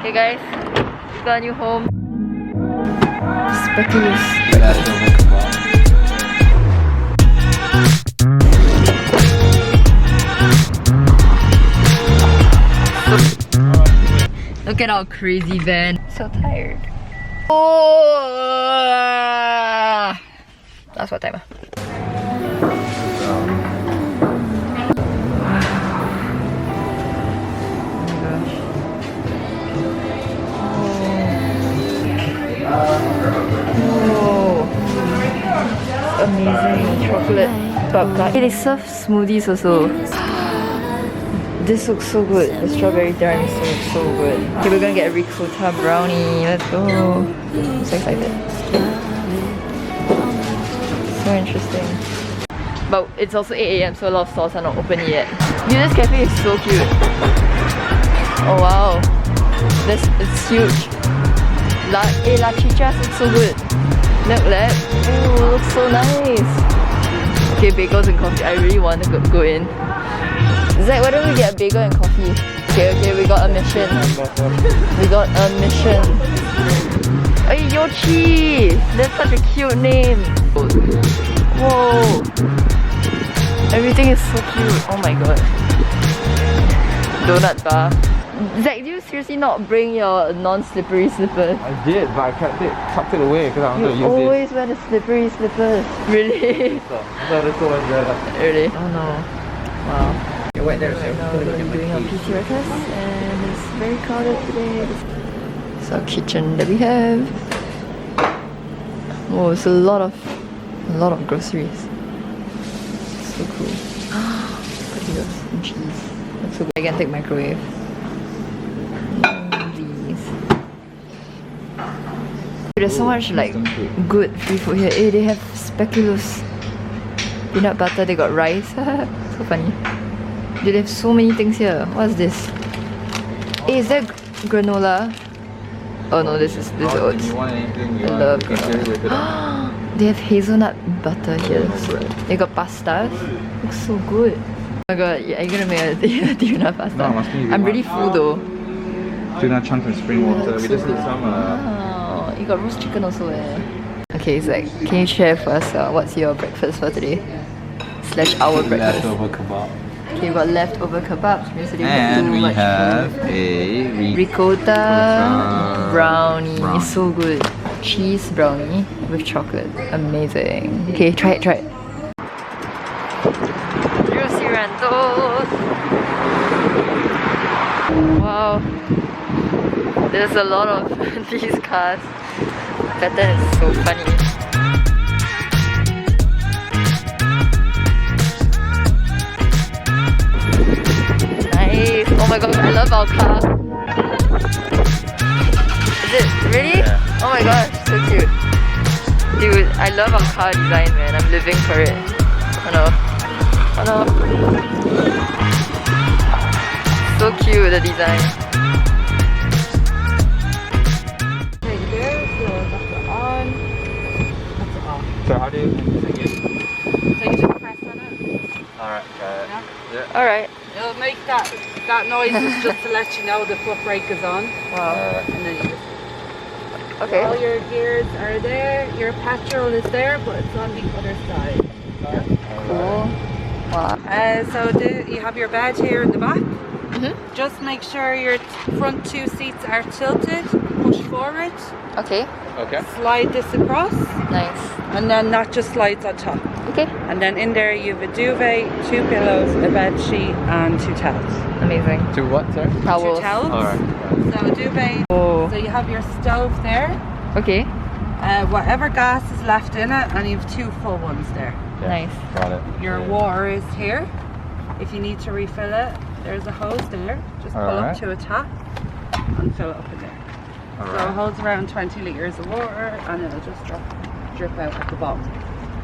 Hey guys, we got a new home. Speculous. Look at our crazy van. So tired. Oh, that's what time. Amazing chocolate babka. They serve smoothies also. This looks so good. The strawberry tiramisu looks so good. Okay, we're gonna get a ricotta brownie. Let's go. I'm so excited. So interesting. But it's also 8 AM, so a lot of stores are not open yet. Yeah, this cafe is so cute. Oh wow. It's huge. La chichas looks so good. Milk lab. Oh, looks so nice. Okay, bagels and coffee. I really want to go in. Zach, why don't we get a bagel and coffee? Okay, we got a mission. We got a mission. Hey, Yoshi! That's such a cute name. Whoa. Everything is so cute. Oh my god. Donut bar. Zach, do you seriously not bring your non-slippery slippers? I did, but I kept it, tucked it away because I wanted to use it. You always wear the slippery slippers. Really? So that's always there. Really? Oh no. Wow. You're right there, Right now we're doing our Patiserie test and it's very crowded today. This is our kitchen that we have. Oh, it's a lot of groceries. So cool. Potatoes and cheese. Looks so good. I can take microwave. There's so much like good free food here. Hey, they have speculoos, peanut butter, they got rice. So funny. They have so many things here. What's this? Hey, is that granola? Oh no, this is oats. I love granola. They have hazelnut butter here. They got pastas. Looks so good. Oh my god, are you gonna make a tuna pasta? No, must be I'm really full though. Tuna chunks and spring water. We just need some. Wow, you got roast chicken also eh? Okay, Zach, can you share for us what's your breakfast for today? / our breakfast. Leftover kebab. Okay, we got leftover kebabs. And we have a ricotta brownie. It's so good. Cheese brownie with chocolate. Amazing. Okay, try it. Juicy Rantos. Wow. There's a lot of these cars. But that is so funny. Nice. Oh my god, I love our car. Is it really? Yeah. Oh my gosh, so cute. Dude, I love our car design, man. I'm living for it. Oh no. Oh no. So cute, the design. So how do you sing it? So you just press on it. Alright, got it. Yeah. Alright. It'll make that noise is just to let you know the foot brake is on. Wow. And then you just... Okay. All your gears are there, your petrol is there, but it's on the other side. Cool. Wow. So you have your bed here in the back. Mm-hmm. Just make sure your front 2 seats are tilted, push forward. Okay. Okay. Slide this across. Nice. And then that just slides on top. Okay. And then in there you have a duvet, 2 pillows, a bed sheet, and 2 towels. Amazing. To what, sir? Towels. 2 towels. Alright. So a duvet. Oh. So you have your stove there. Okay. Whatever gas is left in it, and you have 2 full ones there. Yeah. Nice. Got it. Your water is here. If you need to refill it, there's a hose there. Just pull up to a tap and fill it up in there. So it holds around 20 litres of water, and it'll just drip out at the bottom.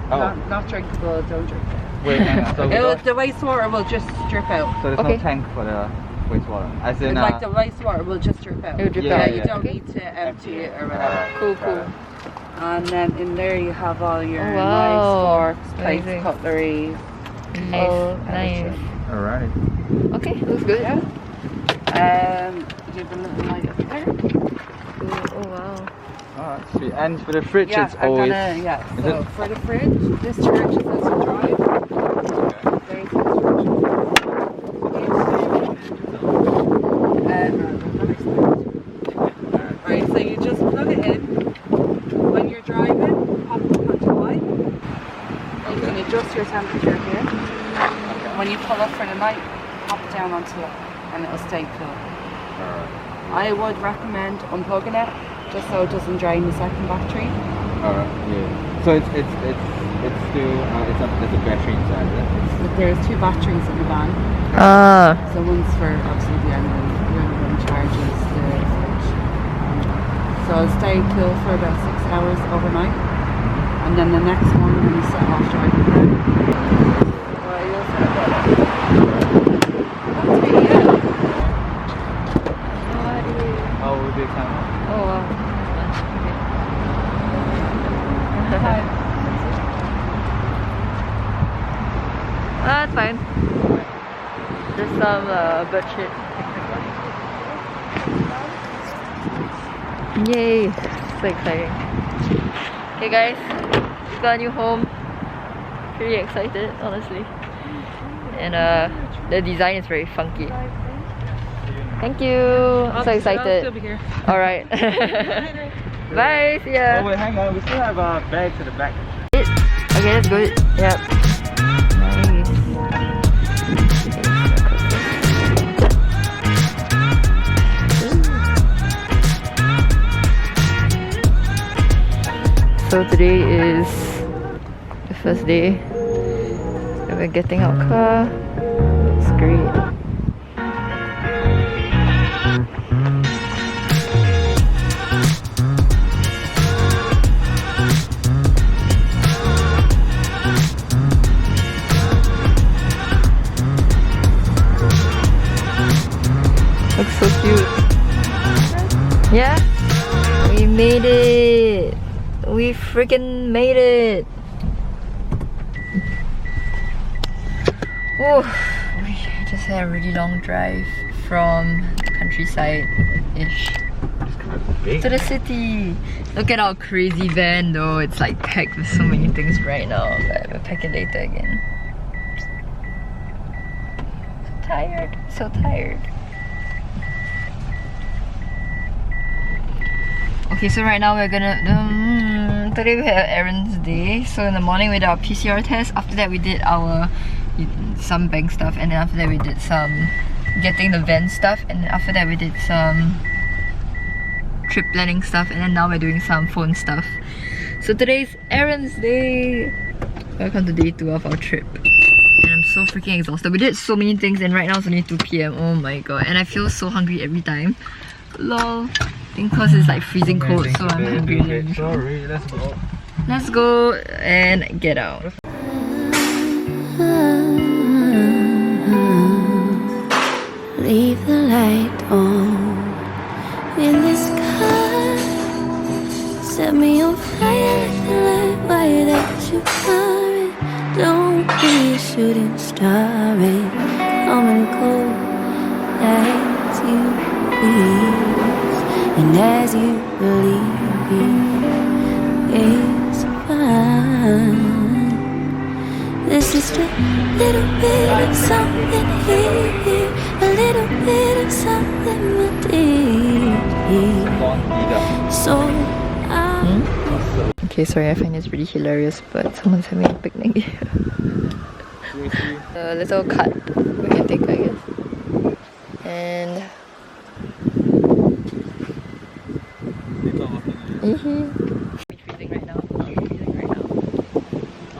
Oh. Not drinkable, don't drink it. Wait, hang on. So, The wastewater will just drip out. so there's no tank for the wastewater? As in, It's like the wastewater will just drip out. It'll drip Yeah, out. You yeah. don't need to empty it or whatever. Cool. And then in there you have all your Oh, wow. knives, forks, plates, Amazing. cutlery. Nice. Nice. Alrighty. Okay, looks good. Yeah. Give a little light up there. Sweet. And for the fridge, Yeah, it's always. yeah. Is So it? for the fridge, this directions as you drive. There's instructions. Right, so you just plug it in. When you're driving, pop it onto high. You can adjust your temperature here. When you pull up for the night, pop it down onto low, and it'll stay cool. I would recommend unplugging it, just so it doesn't drain the second battery. Alright, yeah. So it's still there's a battery inside, is it? There's 2 batteries in the van. Ah. So one's for obviously the other one charges the fridge. So it'll stay cool for about 6 hours overnight. And then the next morning when you set off driving again. Well, you'll set up that. That's really it. Oh, we'll do camera. Oh wow. Hi. That's fine. Just some bird shit. Yay! So exciting. Okay guys, we got a new home. Pretty excited, honestly. And the design is very funky. Thank you. I'm so excited. I'll still be here. Alright. Bye, see ya. Oh wait, hang on. We still have bags at the back. Okay, that's good. Yep. Nice. So today is the first day and we're getting our car. It's great. Looks so cute. Yeah? We made it! We freaking made it! Oh, we just had a really long drive from countryside-ish to the city. Look at our crazy van though, it's like packed with so many things right now, but we'll pack it later again. So tired, so tired. Okay, so right now we're gonna today we had errands day. So in the morning we did our PCR test. After that we did our some bank stuff, and then after that we did some getting the van stuff, and then after that we did some trip planning stuff, and then now we're doing some phone stuff. So today's errands day. Welcome to day 2 of our trip. And I'm so freaking exhausted. We did so many things and right now it's only 2 PM. Oh my god. And I feel so hungry every time. Lol. Because it's like freezing cold, so I'm hungry. Sorry, let's go. Let's go and get out. Leave the light on in the sky. Set me on fire like the light wire that you carry. Don't be a shooting star, come and go as you please, and as you believe is fine. This is just a little bit of something here, a little bit of something my dear. So Okay, sorry, I find this really hilarious, but someone's having a picnic here. A little cut we can take, I guess. And freezing right now.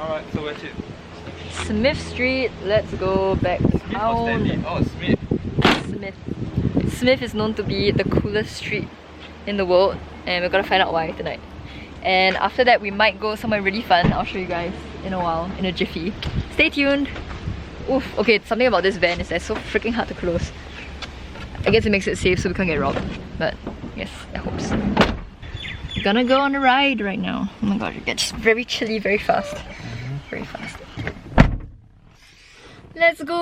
Alright, so where's it? Smith Street, let's go back town. Oh, Smith. Smith is known to be the coolest street in the world, and we're gonna find out why tonight. And after that we might go somewhere really fun. I'll show you guys in a while, in a jiffy. Stay tuned. Oof, okay, something about this van is that it's so freaking hard to close. I guess it makes it safe so we can't get robbed, but yes, I hope so. We're gonna go on a ride right now. Oh my god, it gets very chilly very fast. Very fast. Let's go!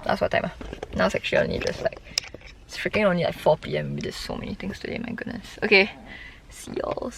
That's what time? Now it's actually only just like, it's freaking only like 4 PM. We did so many things today, my goodness. Okay, see y'all.